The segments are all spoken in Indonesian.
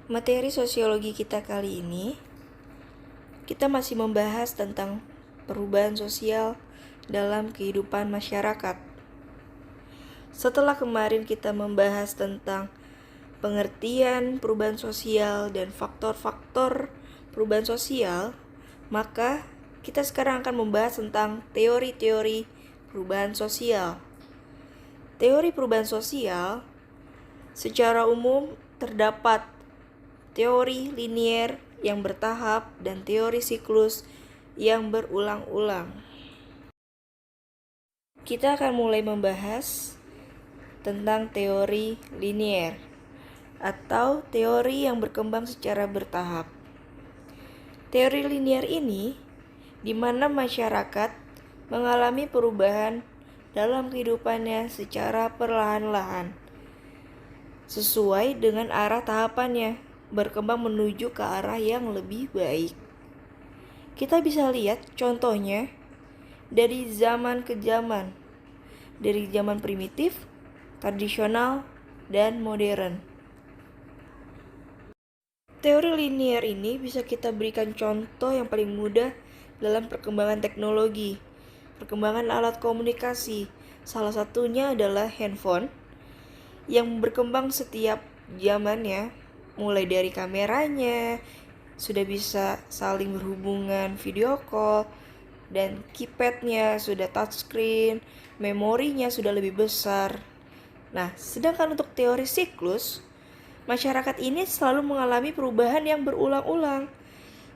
Materi sosiologi kita kali ini, kita masih membahas tentang perubahan sosial dalam kehidupan masyarakat. Setelah kemarin kita membahas tentang pengertian perubahan sosial dan faktor-faktor perubahan sosial, maka kita sekarang akan membahas tentang teori-teori perubahan sosial. Teori perubahan sosial secara umum terdapat teori linier yang bertahap dan teori siklus yang berulang-ulang. Kita akan mulai membahas tentang teori linier atau teori yang berkembang secara bertahap. Teori linier ini di mana masyarakat mengalami perubahan dalam kehidupannya secara perlahan-lahan sesuai dengan arah tahapannya, berkembang menuju ke arah yang lebih baik. Kita bisa lihat contohnya dari zaman ke zaman, dari zaman primitif, tradisional, dan modern. Teori linier ini bisa kita berikan contoh yang paling mudah dalam perkembangan teknologi, perkembangan alat komunikasi. Salah satunya adalah handphone yang berkembang setiap zamannya, mulai dari kameranya, sudah bisa saling berhubungan video call, dan keypadnya sudah touchscreen, memorinya sudah lebih besar. Nah, sedangkan untuk teori siklus, masyarakat ini selalu mengalami perubahan yang berulang-ulang.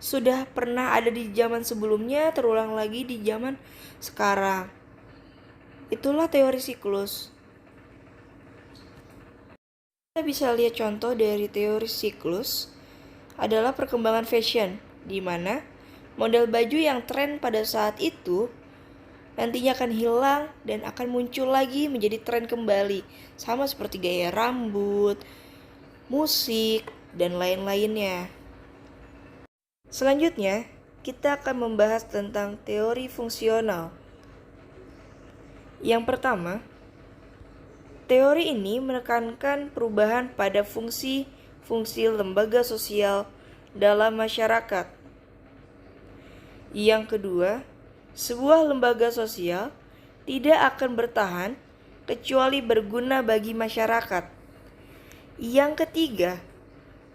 Sudah pernah ada di zaman sebelumnya, terulang lagi di zaman sekarang. Itulah teori siklus. Kita bisa lihat contoh dari teori siklus adalah perkembangan fashion, di mana model baju yang tren pada saat itu nantinya akan hilang dan akan muncul lagi menjadi tren kembali, sama seperti gaya rambut, musik, dan lain-lainnya. Selanjutnya, kita akan membahas tentang teori fungsional. Yang pertama, teori ini menekankan perubahan pada fungsi-fungsi lembaga sosial dalam masyarakat. Yang kedua, sebuah lembaga sosial tidak akan bertahan kecuali berguna bagi masyarakat. Yang ketiga,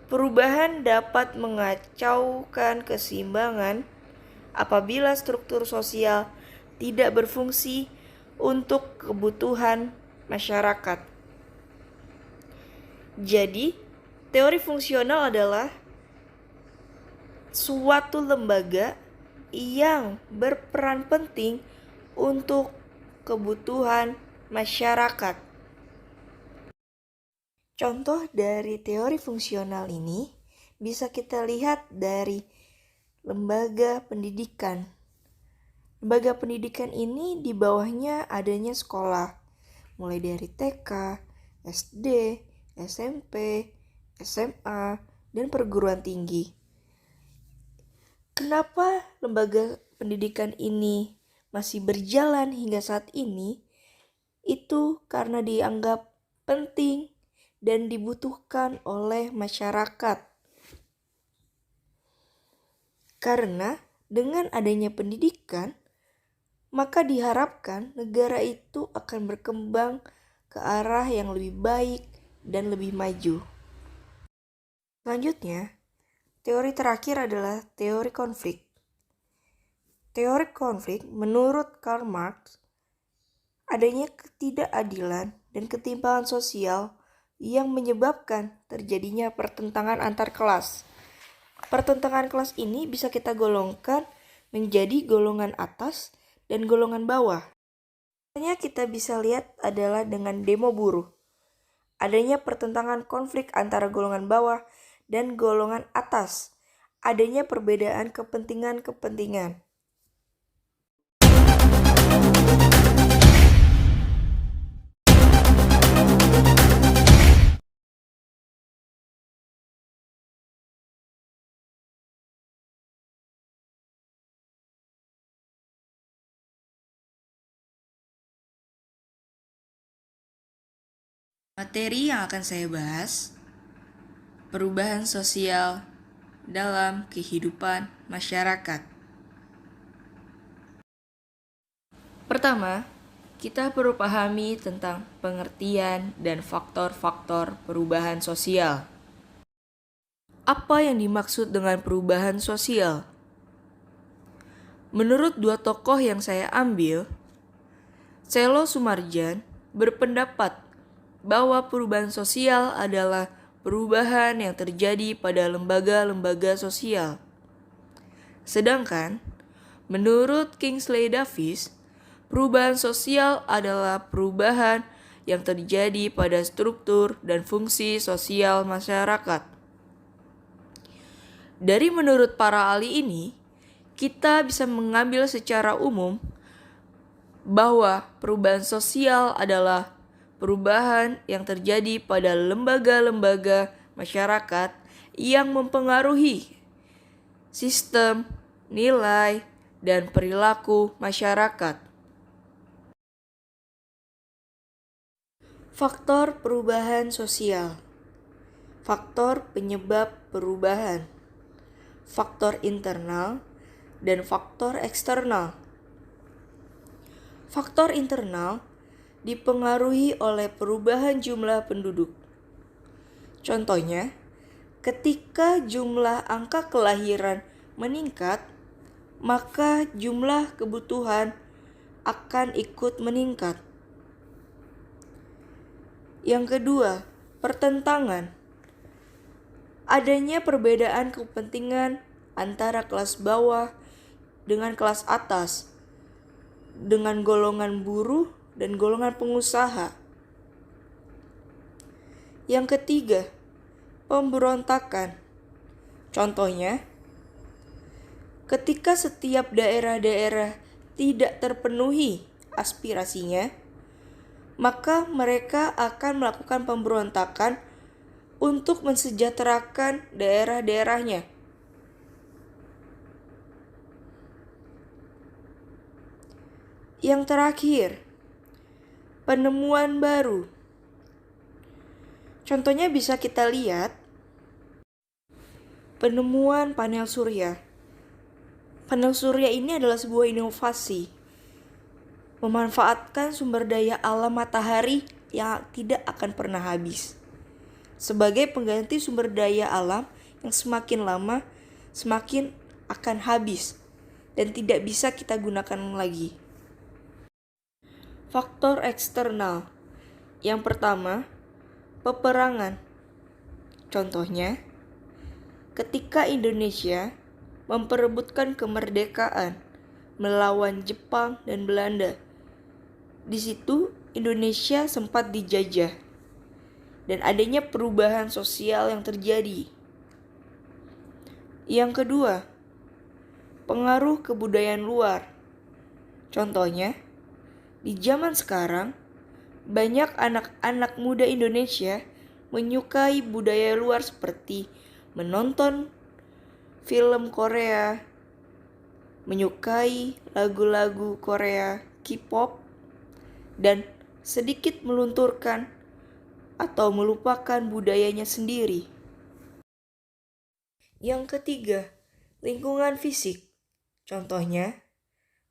perubahan dapat mengacaukan keseimbangan apabila struktur sosial tidak berfungsi untuk kebutuhan masyarakat. Jadi, teori fungsional adalah suatu lembaga yang berperan penting untuk kebutuhan masyarakat. Contoh dari teori fungsional ini bisa kita lihat dari lembaga pendidikan. Lembaga pendidikan ini di bawahnya adanya sekolah, mulai dari TK, SD, SMP, SMA, dan perguruan tinggi. Kenapa lembaga pendidikan ini masih berjalan hingga saat ini? Itu karena dianggap penting dan dibutuhkan oleh masyarakat. Karena dengan adanya pendidikan, maka diharapkan negara itu akan berkembang ke arah yang lebih baik dan lebih maju. Selanjutnya, teori terakhir adalah teori konflik. Teori konflik menurut Karl Marx, adanya ketidakadilan dan ketimpangan sosial yang menyebabkan terjadinya pertentangan antar kelas. Pertentangan kelas ini bisa kita golongkan menjadi golongan atas dan golongan bawah. Contohnya kita bisa lihat adalah dengan demo buruh. Adanya pertentangan konflik antara golongan bawah dan golongan atas. Adanya perbedaan kepentingan-kepentingan. Materi yang akan saya bahas Perubahan sosial dalam kehidupan masyarakat. Pertama, kita perlu pahami tentang pengertian dan faktor-faktor perubahan sosial. Apa yang dimaksud dengan perubahan sosial? Menurut dua tokoh yang saya ambil, Selo Sumarjan berpendapat bahwa perubahan sosial adalah perubahan yang terjadi pada lembaga-lembaga sosial. Sedangkan, menurut Kingsley Davis, perubahan sosial adalah perubahan yang terjadi pada struktur dan fungsi sosial masyarakat. Dari menurut para ahli ini, kita bisa mengambil secara umum bahwa perubahan sosial adalah perubahan yang terjadi pada lembaga-lembaga masyarakat yang mempengaruhi sistem, nilai, dan perilaku masyarakat. Faktor perubahan sosial. Faktor penyebab perubahan. Faktor internal dan faktor eksternal. Faktor internal dipengaruhi oleh perubahan jumlah penduduk. Contohnya, ketika jumlah angka kelahiran meningkat, maka jumlah kebutuhan akan ikut meningkat. Yang kedua, pertentangan. Adanya perbedaan kepentingan antara kelas bawah dengan kelas atas, dengan golongan buruh dan golongan pengusaha. Yang ketiga, pemberontakan. Contohnya, ketika setiap daerah-daerah tidak terpenuhi aspirasinya, maka mereka akan melakukan pemberontakan untuk mensejahterakan daerah-daerahnya. Yang terakhir, penemuan baru. Contohnya bisa kita lihat penemuan panel surya. Panel surya ini adalah sebuah inovasi, memanfaatkan sumber daya alam matahari yang tidak akan pernah habis, sebagai pengganti sumber daya alam yang semakin lama semakin akan habis dan tidak bisa kita gunakan lagi. Faktor eksternal. Yang pertama, peperangan. Contohnya, ketika Indonesia memperebutkan kemerdekaan melawan Jepang dan Belanda, di situ Indonesia sempat dijajah dan adanya perubahan sosial yang terjadi. Yang kedua, pengaruh kebudayaan luar. Contohnya, di zaman sekarang, banyak anak-anak muda Indonesia menyukai budaya luar seperti menonton film Korea, menyukai lagu-lagu Korea, K-pop, dan sedikit melunturkan atau melupakan budayanya sendiri. Yang ketiga, lingkungan fisik. Contohnya,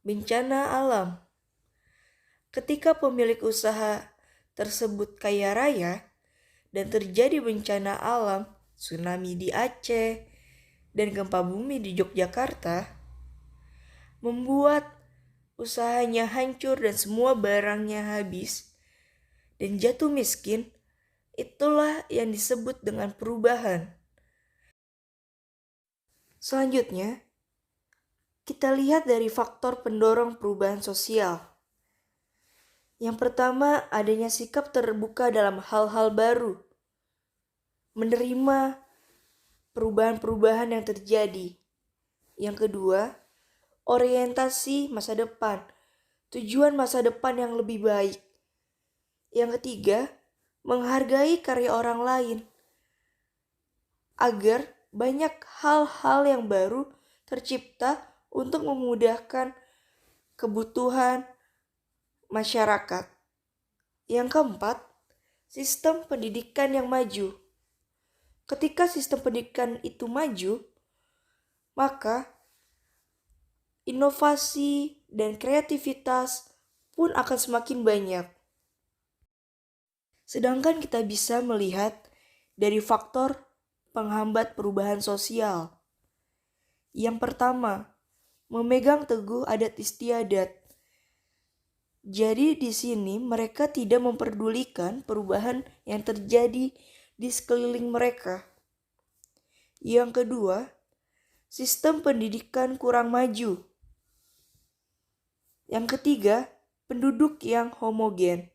bencana alam. Ketika pemilik usaha tersebut kaya raya dan terjadi bencana alam, tsunami di Aceh, dan gempa bumi di Yogyakarta, membuat usahanya hancur dan semua barangnya habis dan jatuh miskin. Itulah yang disebut dengan perubahan. Selanjutnya, kita lihat dari faktor pendorong perubahan sosial. Yang pertama, adanya sikap terbuka dalam hal-hal baru, menerima perubahan-perubahan yang terjadi. Yang kedua, orientasi masa depan, tujuan masa depan yang lebih baik. Yang ketiga, menghargai karya orang lain, agar banyak hal-hal yang baru tercipta untuk memudahkan kebutuhan masyarakat. Yang keempat, sistem pendidikan yang maju. Ketika sistem pendidikan itu maju, maka inovasi dan kreativitas pun akan semakin banyak. Sedangkan kita bisa melihat dari faktor penghambat perubahan sosial. Yang pertama, memegang teguh adat istiadat. Jadi di sini mereka tidak memperdulikan perubahan yang terjadi di sekeliling mereka. Yang kedua, sistem pendidikan kurang maju. Yang ketiga, penduduk yang homogen.